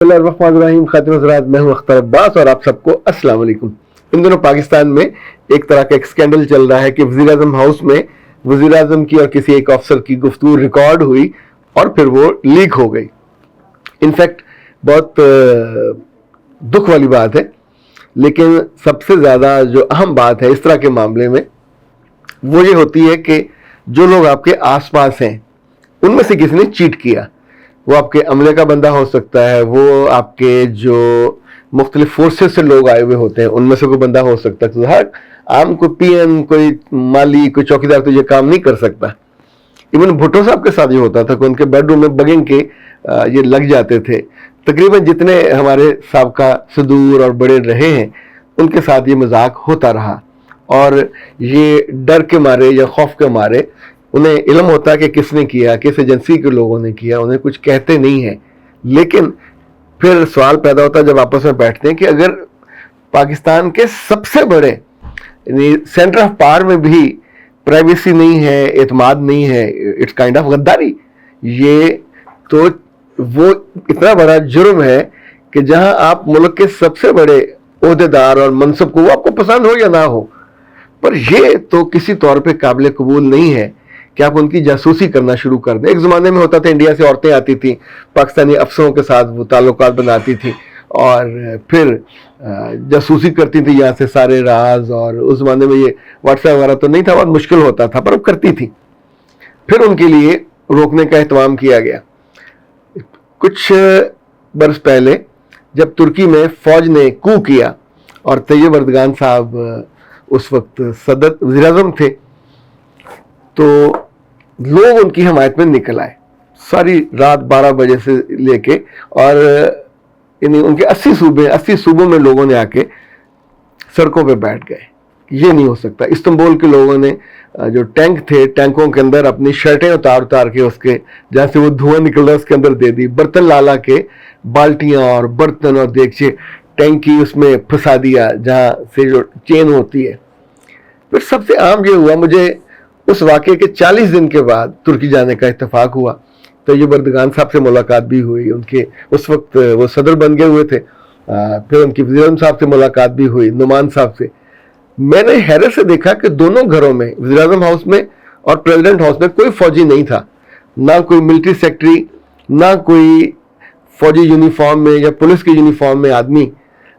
बिस्मिल्लाहिर्रहमानिर्रहीम। खातिन हज़रात, मैं हूं अख्तर अब्बास और आप सबको अस्सलाम वालेकुम। इन दिनों पाकिस्तान में एक तरह का एक स्कैंडल चल रहा है कि वज़ीर आज़म हाउस में वज़ीर आज़म की और किसी एक अफसर की गुफ्तगू रिकॉर्ड हुई और फिर वो लीक हो गई। इनफैक्ट बहुत दुख वाली बात है, लेकिन सबसे ज़्यादा जो अहम बात है इस तरह के मामले में वो ये होती है कि जो लोग आपके आसपास हैं उनमें से किसी ने चीट किया। वो आपके अमले का बंदा हो सकता है, वो आपके जो मुख्तलिफ फोर्सेस से लोग आए हुए होते हैं उनमें से कोई बंदा हो सकता है। तो हर आम कोई पीएम, कोई माली, कोई चौकीदार तो ये काम नहीं कर सकता। इवन भुट्टो साहब के साथ ये होता था कि उनके बेडरूम में बगिंग के ये लग जाते थे। तकरीबन जितने हमारे साबका सदूर और बड़े रहे हैं उनके साथ ये मजाक होता रहा, और ये डर के मारे या खौफ के मारे उन्हें इल्म होता है कि किसने किया, किस एजेंसी के लोगों ने किया, उन्हें कुछ कहते नहीं हैं। लेकिन फिर सवाल पैदा होता है जब आपस में बैठते हैं कि अगर पाकिस्तान के सबसे बड़े सेंटर ऑफ पावर में भी प्राइवेसी नहीं है, एतमाद नहीं है, इट्स काइंड ऑफ गद्दारी। ये तो वो इतना बड़ा जुर्म है कि जहां आप मुल्क के सबसे बड़े ओहदेदार और मनसब को, वो आपको पसंद हो या ना हो, पर ये तो किसी तौर पे काबिल कबूल नहीं है कि आप उनकी जासूसी करना शुरू कर दें। एक ज़माने में होता था, इंडिया से औरतें आती थी, पाकिस्तानी अफसरों के साथ वो ताल्लुकात बनाती थी और फिर जासूसी करती थी यहाँ से सारे राज। और उस ज़माने में ये व्हाट्सएप वगैरह तो नहीं था, बहुत मुश्किल होता था, पर वो करती थी। फिर उनके लिए रोकने का एहतमाम किया गया। कुछ बरस पहले जब तुर्की में फ़ौज ने कू किया और तैयब अर्दगान साहब उस वक्त सदर वज़ीर आज़म थे, तो लोग उनकी हिमायत में निकल आए सारी रात 12 बजे से लेके, और उनके 80 सूबों में लोगों ने आके सड़कों पे बैठ गए। ये नहीं हो सकता। इस्तांबुल के लोगों ने जो टैंक थे, टैंकों के अंदर अपनी शर्टें उतार उतार के उसके जहाँ से वो धुआं निकल रहा है उसके अंदर दे दी। बर्तन ला के बाल्टियाँ और बर्तन और देगचे टैंक की उसमें फंसा दिया जहाँ से जो चेन होती है। फिर सबसे आम ये हुआ, मुझे उस वाक़े के 40 दिन के बाद तुर्की जाने का इत्तेफाक हुआ। तैयब अर्दगान साहब से मुलाकात भी हुई, उनके उस वक्त वो सदर बन गए हुए थे। फिर उनकी वज़ीर आज़म साहब से मुलाकात भी हुई, नुमान साहब से। मैंने हैरत से देखा कि दोनों घरों में, वज़ीर आज़म हाउस में और प्रेसिडेंट हाउस में, कोई फौजी नहीं था, ना कोई मिलिट्री सेक्रेटरी, ना कोई फौजी यूनिफॉर्म में या पुलिस के यूनिफॉर्म में आदमी।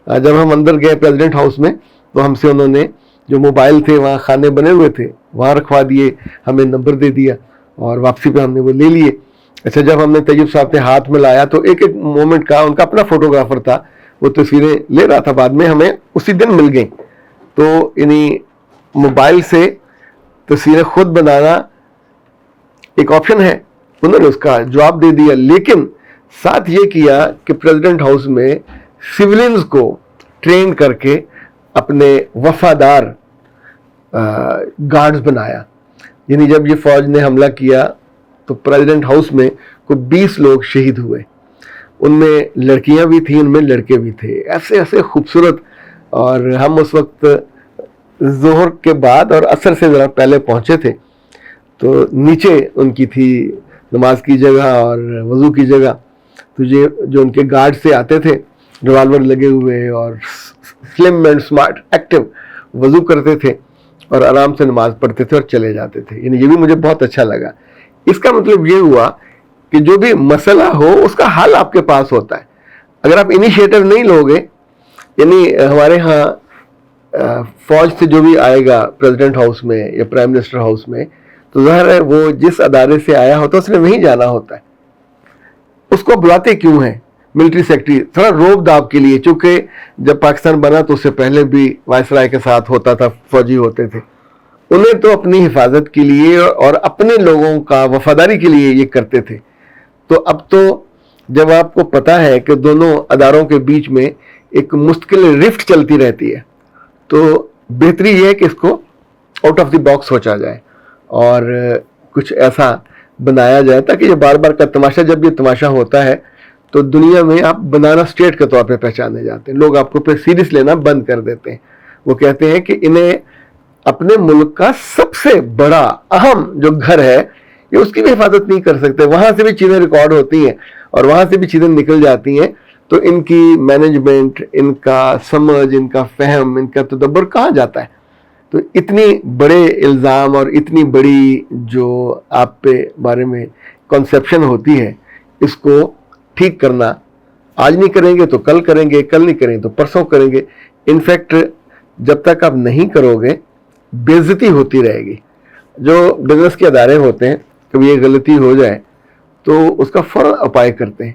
जब हम अंदर गए प्रेसिडेंट हाउस में तो हमसे उन्होंने जो मोबाइल थे, वहाँ खाने बने हुए थे, वहाँ रखवा दिए, हमें नंबर दे दिया और वापसी पे हमने वो ले लिए। अच्छा, जब हमने तैयब साहब ने हाथ में लाया तो एक एक मोमेंट का उनका अपना फोटोग्राफर था, वो तस्वीरें ले रहा था। बाद में हमें उसी दिन मिल गई। तो इन्हीं मोबाइल से तस्वीरें खुद बनाना एक ऑप्शन है, उन्होंने उसका जवाब दे दिया। लेकिन साथ ये किया कि प्रेसिडेंट हाउस में सिविलियंस को ट्रेन करके अपने वफादार गार्ड्स बनाया। यानी जब ये फौज ने हमला किया तो प्रेसिडेंट हाउस में कोई 20 लोग शहीद हुए। उनमें लड़कियां भी थी, उनमें लड़के भी थे, ऐसे ऐसे खूबसूरत। और हम उस वक्त जोहर के बाद और असर से ज़रा पहले पहुंचे थे, तो नीचे उनकी थी नमाज की जगह और वज़ू की जगह। तो ये जो उनके गार्ड से आते थे, रिवाल्वर लगे हुए और स्लिम एंड स्मार्ट एक्टिव, वज़ू करते थे और आराम से नमाज पढ़ते थे और चले जाते थे। यानी ये भी मुझे बहुत अच्छा लगा। इसका मतलब ये हुआ कि जो भी मसला हो उसका हल आपके पास होता है। अगर आप इनिशिएटिव नहीं लोगे, यानी हमारे यहाँ फौज से जो भी आएगा प्रेसिडेंट हाउस में या प्राइम मिनिस्टर हाउस में, तो ज़ाहिर है वो जिस अदारे से आया होता है उसने वहीं जाना होता है। उसको बुलाते क्यों हैं मिलिट्री सेक्रेटरी? थोड़ा रोब दाब के लिए, चूंकि जब पाकिस्तान बना तो उससे पहले भी वायसराय के साथ होता था, फौजी होते थे। उन्हें तो अपनी हिफाजत के लिए और अपने लोगों का वफादारी के लिए ये करते थे। तो अब तो जब आपको पता है कि दोनों अदारों के बीच में एक मुश्किल रिफ्ट चलती रहती है, तो बेहतरी ये है कि इसको आउट ऑफ द बॉक्स सोचा जाए और कुछ ऐसा बनाया जाए ताकि ये बार बार का तमाशा, जब ये तमाशा होता है तो दुनिया में आप बनाना स्टेट के तौर पे पहचाने जाते हैं। लोग आपको फिर सीरियस लेना बंद कर देते हैं। वो कहते हैं कि इन्हें अपने मुल्क का सबसे बड़ा अहम जो घर है, ये उसकी भी हिफाजत नहीं कर सकते। वहाँ से भी चीज़ें रिकॉर्ड होती हैं और वहाँ से भी चीज़ें निकल जाती हैं تو ان کی مینجمنٹ، ان کا سمجھ، ان کا فہم، ان کا تدبر کہاں جاتا ہے؟ تو اتنی بڑے الزام اور اتنی بڑی جو آپ پہ بارے میں کنسیپشن ہوتی ہے، اس کو ٹھیک کرنا آج نہیں کریں گے تو کل کریں گے، کل نہیں کریں گے تو پرسوں کریں گے. انفیکٹ جب تک آپ نہیں کرو گے بے عزتی ہوتی رہے گی. جو بزنس کے ادارے ہوتے ہیں کبھی یہ غلطی ہو جائے تو اس کا فوراً اپائے کرتے ہیں.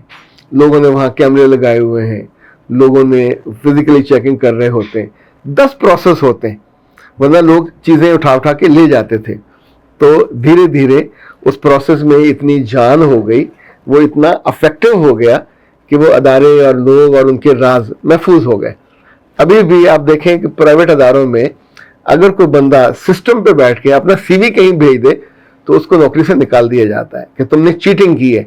لوگوں نے وہاں کیمرے لگائے ہوئے ہیں، لوگوں نے فزیکلی چیکنگ کر رہے ہوتے ہیں، 10 پروسیس ہوتے ہیں، ورنہ لوگ چیزیں اٹھا کے لے جاتے تھے. تو دھیرے دھیرے اس پروسیس میں اتنی جان ہو گئی، وہ اتنا افیکٹو ہو گیا کہ وہ ادارے اور لوگ اور ان کے راز محفوظ ہو گئے. ابھی بھی آپ دیکھیں کہ پرائیویٹ اداروں میں اگر کوئی بندہ سسٹم پہ بیٹھ کے اپنا سی وی کہیں بھیج دے تو اس کو نوکری سے نکال دیا جاتا ہے کہ تم نے چیٹنگ کی ہے.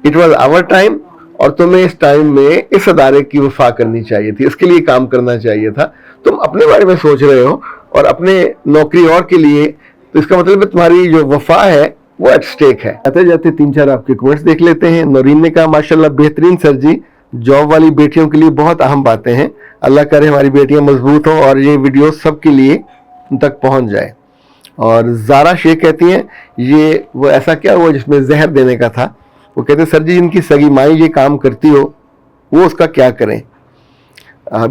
اٹ واز آور ٹائم، اور تمہیں اس ٹائم میں اس ادارے کی وفا کرنی چاہیے تھی، اس کے لیے کام کرنا چاہیے تھا. تم اپنے بارے میں سوچ رہے ہو اور اپنے نوکری اور کے لیے، تو اس کا مطلب ہے تمہاری جو وفا ہے وہ ایٹ سٹیک ہے. آتے جاتے 3-4 آپ کے کمنٹس دیکھ لیتے ہیں. نورین نے کہا ماشاءاللہ بہترین سر جی، جاب والی بیٹیوں کے لیے بہت اہم باتیں ہیں. اللہ کرے ہماری بیٹیاں مضبوط ہوں اور یہ ویڈیو سب کے لیے ان تک پہنچ جائے. اور زارا شیخ کہتی ہیں یہ وہ ایسا کیا ہوا جس میں زہر دینے کا تھا؟ وہ کہتے ہیں سر جی جن کی سگی مائی یہ کام کرتی ہو وہ اس کا کیا کریں؟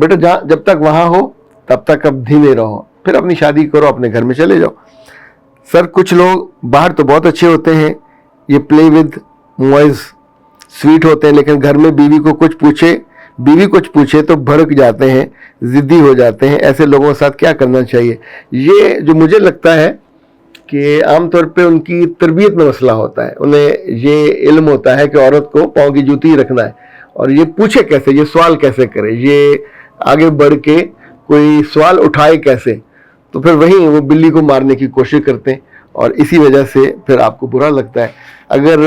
بیٹا جب تک وہاں ہو تب تک اب دھیمے رہو، پھر اپنی شادی کرو، اپنے گھر میں چلے جاؤ. سر کچھ لوگ باہر تو بہت اچھے ہوتے ہیں، یہ پلے ود موائز سویٹ ہوتے ہیں، لیکن گھر میں بیوی کچھ پوچھے تو بھڑک جاتے ہیں، ضدی ہو جاتے ہیں. ایسے لوگوں کے ساتھ کیا کرنا چاہیے؟ یہ جو مجھے لگتا ہے کہ عام طور پہ ان کی تربیت میں مسئلہ ہوتا ہے. انہیں یہ علم ہوتا ہے کہ عورت کو پاؤں کی جوتی ہی رکھنا ہے، اور یہ پوچھے کیسے، یہ سوال کیسے کرے، یہ آگے بڑھ کے کوئی سوال اٹھائے کیسے. تو پھر وہیں وہ بلی کو مارنے کی کوشش کرتے ہیں، اور اسی وجہ سے پھر آپ کو برا لگتا ہے. اگر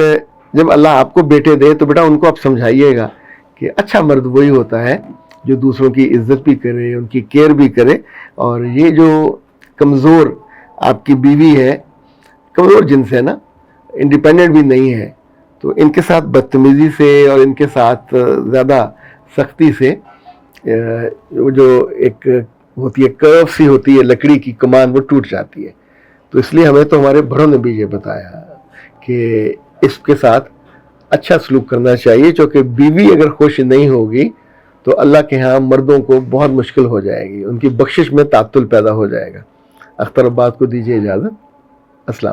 جب اللہ آپ کو بیٹے دے تو بیٹا ان کو آپ سمجھائیے گا کہ اچھا مرد وہی ہوتا ہے جو دوسروں کی عزت بھی کرے، ان کی کیئر بھی کرے. اور یہ جو کمزور آپ کی بیوی ہے، کمزور جنس ہے نا، انڈیپینڈنٹ بھی نہیں ہے، تو ان کے ساتھ بدتمیزی سے اور ان کے ساتھ زیادہ سختی سے جو ایک ہوتی ہے کرو سی ہوتی ہے لکڑی کی کمان، وہ ٹوٹ جاتی ہے. تو اس لیے ہمیں تو ہمارے بڑوں نے بھی یہ بتایا کہ اس کے ساتھ اچھا سلوک کرنا چاہیے، چونکہ بیوی اگر خوش نہیں ہوگی تو اللہ کے ہاں مردوں کو بہت مشکل ہو جائے گی، ان کی بخشش میں تعطل پیدا ہو جائے گا. اختر عباس کو دیجیے اجازت. السلام.